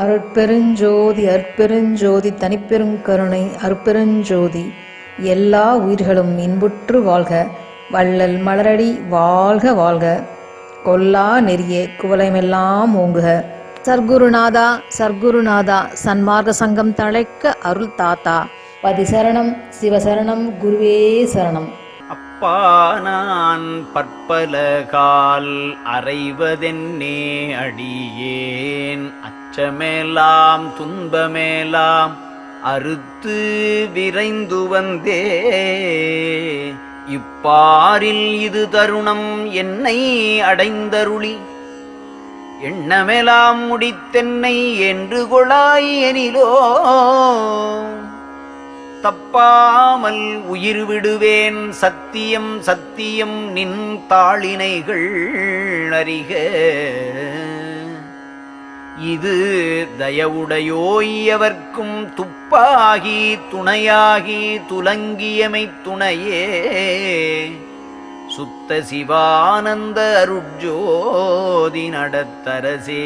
அருட்பெருஞ்சோதி அருட்பெருஞ்சோதி தனிப்பெருங்கருணை அருட்பெருஞ்சோதி. எல்லா உயிர்களும் இன்புற்று வாழ்க. வள்ளல் மலரடி வாழ்க வாழ்க. கொல்லா நெறியே குவலமெல்லாம் ஓங்குக. சர்க்குருநாதா சர்க்குருநாதா சன்மார்க்க சங்கம் தழைக்க அருள் தாத்தா. பதிசரணம் சிவசரணம் குருவே சரணம். அப்பா நான் பற்பலகால் அறைவதென்னே அடியேன் அச்சமேலாம் துன்பமேலாம் அறுத்து விரைந்து வந்தே. இப்பாரில் இது தருணம் என்னை அடைந்தருளி எண்ணமெலாம் முடித்தென்னை என்று கொளாய் எனிலோ. தப்பாமல் உயிர் விடுவேன் சத்தியம் சத்தியம் நின் தாளினைகள் அறிக. இது தயவுடையோயவர்க்கும் துப்பாகி துணையாகி துலங்கியமை துணையே. சுத்த சிவானந்த அருட்ஜோதி நடத்தரசே.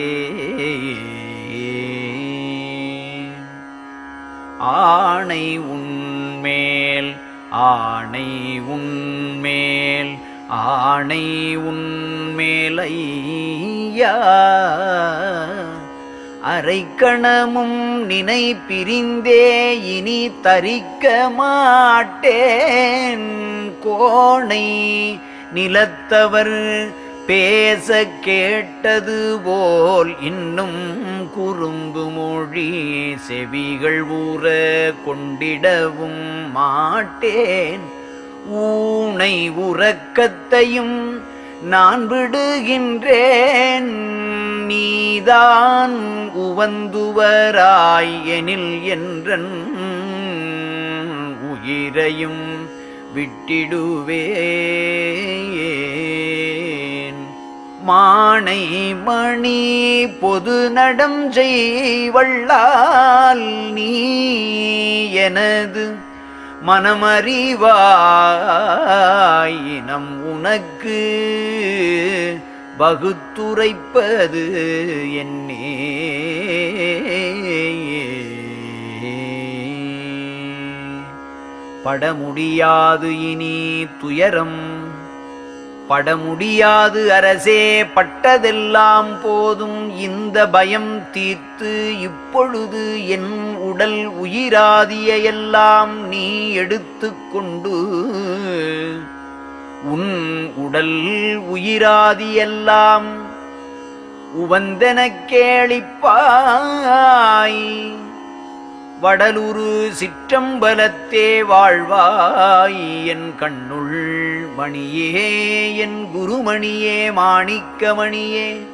ஆணை உன்மேல் ஆணை உன்மேல் ஆணை உன்மேல் ஐயா. அரைக்கணமும் நினை பிரிந்தே இனி தரிக்க மாட்டேன். கோணை நிலத்தவர் பேச கேட்டது போல் இன்னும் குறும்பு மொழி செவிகள் ஊற கொண்டிடவும் மாட்டேன். ஊனை உறக்கத்தையும் நான் விடுகின்றேன். நீதான் உவந்துவராய் எனில் என்றன் உயிரையும் விட்டிடுவேன். மானை மணி பொது நடம் செய்வள்ளால் நீ எனது மனமறிவாயினம் உனக்கு வகுத்துரைப்பது என்னே. பட முடியாது இனி துயரம் பட முடியாது அரசே. பட்டதெல்லாம் போதும் இந்த பயம் தீர்த்து இப்பொழுது என் உடல் உயிராதிய எல்லாம் நீ எடுத்து கொண்டு உன் உடல் உயிராதியெல்லாம் உவந்தெனக் கேளிப்பாய். வடலுரு சிற்றம்பலத்தே வாழ்வாய் என் கண்ணுள் மணியே என் குருமணியே மாணிக்கமணியே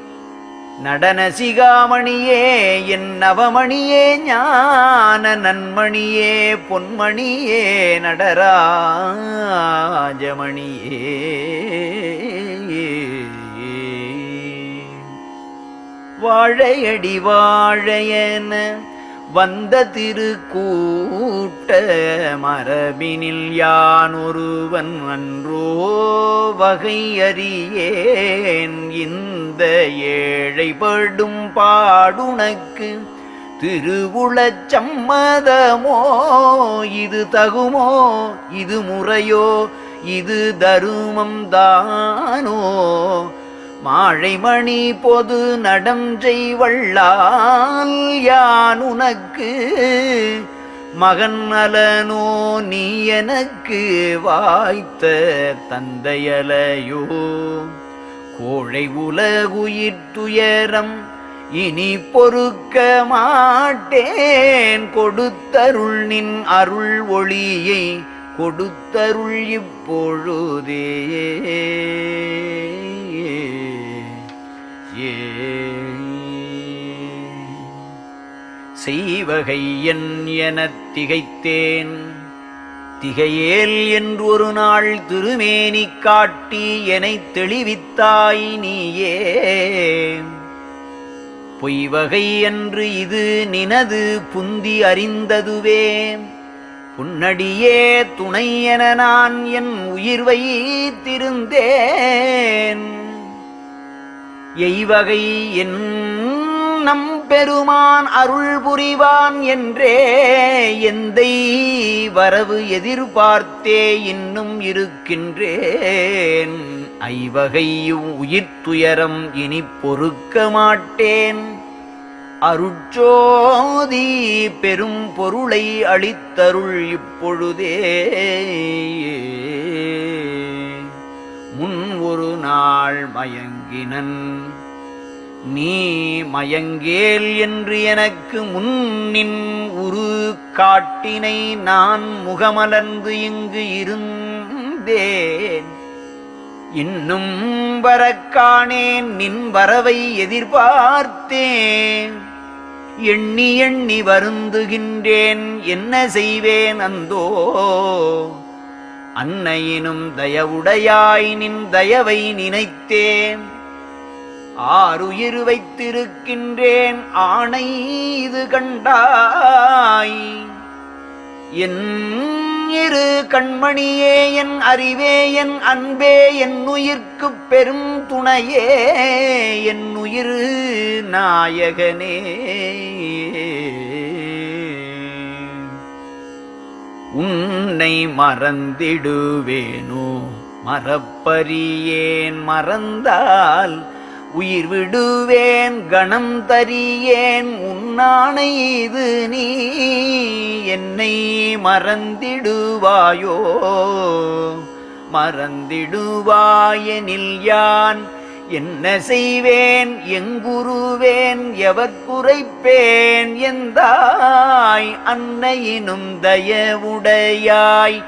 நடனசிகாமணியே என் நவமணியே ஞான நன்மணியே பொன்மணியே நடராஜமணியே. வாழையடி வாழையன வந்த திருக்கூட்ட மரபினில் யான் ஒருவன் அன்றோ வகை அறியேன். இந்த ஏழைப்படும் பாடுனக்கு திருவுளச் சம்மதமோ? இது தகுமோ? இது முறையோ? இது தருமம் தானோ? மாழைமணி பொது நடம் செய்வள்ளால் யான் உனக்கு மகன் அலனோ? நீ எனக்கு வாய்த்த தந்தையலையோ? கோழை உலகுயிர் துயரம் இனி பொறுக்க மாட்டேன். கொடுத்தருள் நின் அருள் ஒளியை கொடுத்தருள் இப்பொழுதே. செய்வகை என் எனத் திகைத்தேன். திகையேல் என்று ஒரு நாள் திருமேனி காட்டி என்னைத் தெளிவித்தாய் நீயே. பொய்வகை என்று இது நினது புந்தி அறிந்ததுவே. புன்னடியே துணை என நான் என் உயிர் வைத்திருந்தேன். எய்வகை என் நம்ப பெருமான் அருள் புரிவான் என்றே எந்தை வரவு எதிர்பார்த்தே இன்னும் இருக்கின்றேன். ஐவகையும் உயிர்த்துயரம் இனி பொறுக்க மாட்டேன். அருட்சோதி பெரும் பொருளை அளித்தருள் இப்பொழுதே. முன் ஒரு நாள் மயங்கினன் நீ மயங்கேல் என்று எனக்கு முன்னின் உரு காட்டினை நான் முகமலர்ந்து இங்கு இருந்தேன். இன்னும் வரக்காணேன் நின் வரவை எதிர்பார்த்தேன். எண்ணி எண்ணி வருந்துகின்றேன் என்ன செய்வேன் அந்தோ. அன்னையினும் தயவுடையாய் நின் தயவை நினைத்தேன். ஆறுயிர் வைத்திருக்கின்றேன் ஆணை இது கண்டாய். என் இரு கண்மணியே என் அறிவே என் அன்பே என் உயிர்க்குப் பெரும் துணையே என் உயிர் நாயகனே. உன்னை மறந்திடுவேனோ மறப்பறியேன். மறந்தால் உயிர் விடுவேன் கணம் தரியேன். உன்னானை இது நீ என்னை மறந்திடுவாயோ. மறந்திடுவாயெனில் யான் என்ன செய்வேன் எங்குருவேன் எவர்க்குரைப்பேன். எந்தாய் அன்னையினும் தயவுடையாய்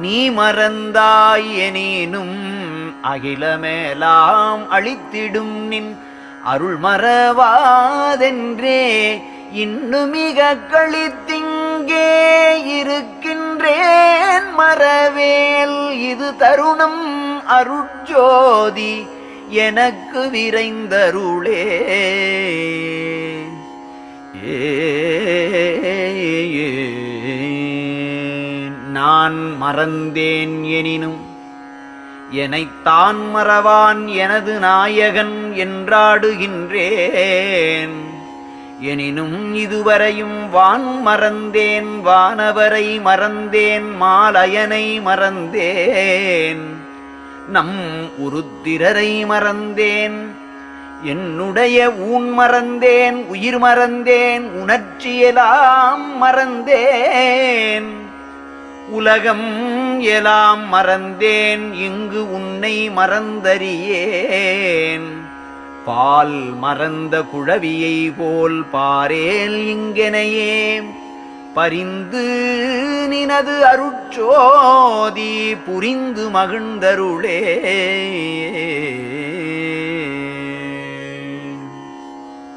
நீ மறந்தாய் எனினும் அகிலமேலாம் அளித்திடும் நின் அருள் மறவாதென்றே இன்னுமிக களித்திங்கே இருக்கின்றேன். மறவேல் இது தருணம் அருட்ஜோதி எனக்கு விரைந்தருளே. நான் மறந்தேன் எனினும் எனைத்தான் மறவான் எனது நாயகன் என்றாடுகின்றேன். எனினும் இதுவரையும் வான் மறந்தேன் வானவரை மறந்தேன் மாலயனை மறந்தேன். நம் உருத்திரரை மறந்தேன் என்னுடைய ஊன் மறந்தேன் உயிர் மறந்தேன் உணர்ச்சியெல்லாம் மறந்தேன். உலகம் எல்லாம் மறந்தேன் இங்கு உன்னை மறந்தறியேன். பால் மறந்த குழவியை போல் பாரேல் இங்கெனையே பரிந்து நினது அருட்சோதி புரிந்து மகிழ்ந்தருளே.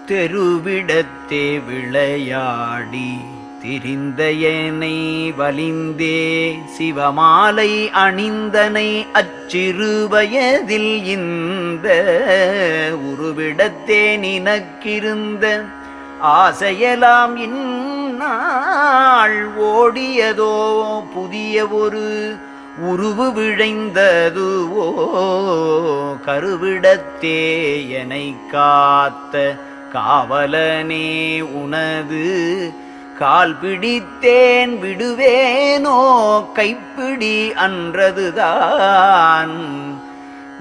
தெருவிடத்தே விளையாடி திரிந்தயனை வலிந்தே சிவமாலை அணிந்தனை அச்சிறு வயதில் இந்த உருவிடத்தே நினக்கிருந்த ஆசையெல்லாம் இந்நாள் ஓடியதோ புதிய ஒரு உருவு விழைந்ததுவோ. கருவிடத்தே எனை காத்த காவலனே உனது கால் பிடித்தேன் விடுவேனோ கைப்பிடி அன்றதுதான்.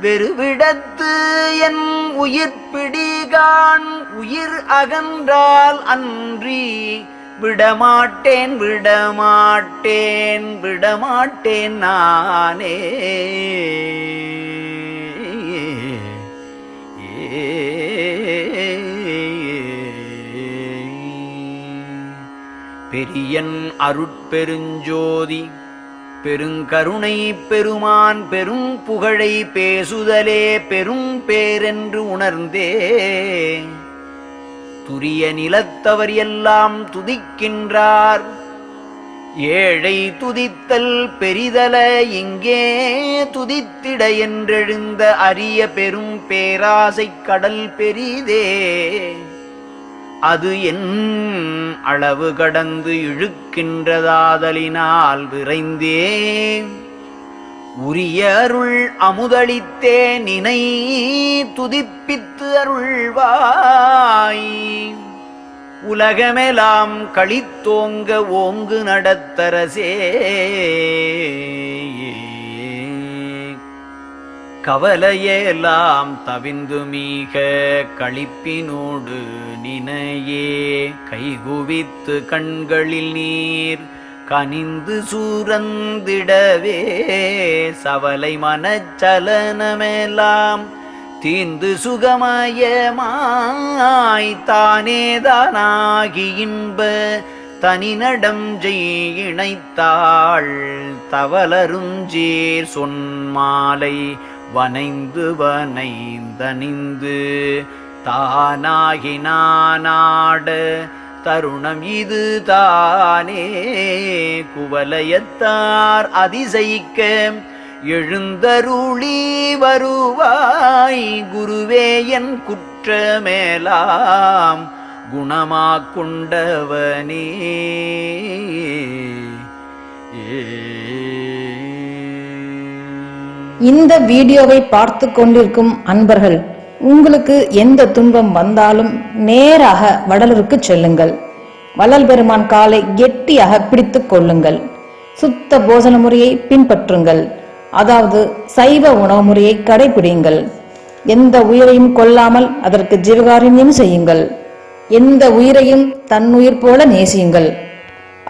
வெறுவிடத்து என் உயிர் பிடிகான் உயிர் அகன்றால் அன்றி விடமாட்டேன் விடமாட்டேன் விடமாட்டேன் நானே. பெரியன் அருட்பெருஞ்சோதி பெருங்கருணை பெருமான் பெரும் புகழை பேசுதலே பெரும் பேரென்று உணர்ந்தே துரிய நிலத்தவர் எல்லாம் துதிக்கின்றார். ஏழை துதித்தல் பெரிதல இங்கே துதித்திட என்றெழுந்த அரிய பெரும் பேராசை கடல் பெரிதே. அது என் அளவு கடந்து இழுக்கின்றதாதலினால் விரைந்தே உரிய அருள் அமுதளித்தே நினை துதிப்பித்து அருள்வாய். உலகமெல்லாம் களித்தோங்க ஓங்கு நடத்தரசே. கவலையெல்லாம் தவிந்து மீக களிப்பினோடு நினையே கைகுவித்து கண்களில் நீர் கனிந்து சூரந்திடவே சவலை மனச்சலனமெல்லாம் தீந்து சுகமயமாய் தானேதானாகி இன்ப தனிநடம் இணைத்தாள் தவலருஞ்சீர் சொன்மாலை வனைந்து வனைந்தணிந்து தானாகி நானாட தருணம் இது தானே குவலயத்தார் அதிசயிக்க எழுந்தருளி வருவாய் குருவே என் குற்றமேலாம் குணமாக்குண்டவனே. இந்த வீடியோவை பார்த்து கொண்டிருக்கும் அன்பர்கள், உங்களுக்கு எந்த துன்பம் வந்தாலும் நேராக வடலூருக்கு செல்லுங்கள். வள்ளல் பெருமான் காலை கெட்டியாக பிடித்துக் கொள்ளுங்கள். சுத்த போஜன முறையை பின்பற்றுங்கள். அதாவது சைவ உணவு முறையை கடைபிடிங்கள். எந்த உயிரையும் கொல்லாமல் அதற்கு ஜீவகாருண்யம் செய்யுங்கள். எந்த உயிரையும் தன்னுயிர் போல நேசியுங்கள்.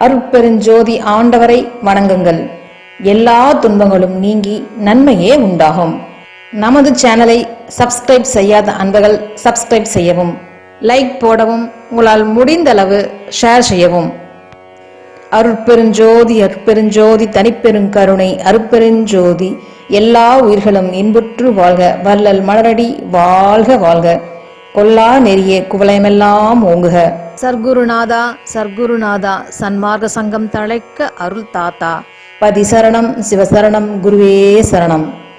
அருட்பெருஞ்சோதி ஆண்டவரை வணங்குங்கள். எல்லா துன்பங்களும் நீங்கி நன்மையே உண்டாகும். நமது சேனலை சப்ஸ்கிரைப் செய்யாத அன்பர்கள் சப்ஸ்கிரைப் செய்யவும், லைக் போடவும், உங்களால் முடிந்த அளவு ஷேர் செய்யவும். அருட்பெருஞ்சோதி அருட்பெருஞ்சோதி தனிப்பெருங்கருணை அருட்பெருஞ்சோதி எல்லா உயிர்களும் இன்புற்று வாழ்க. வள்ளல் மலரடி வாழ்க வாழ்க. கொல்லா நெறிய குவலயமெல்லாம் ஓங்குக. சர்க்குருநாதா சர்க்குருநாதா சன்மார்க்க சங்கம் தழைக்க அருள் தாத்தா. பதி சரணம், சிவசரணம், குருவே சரணம்.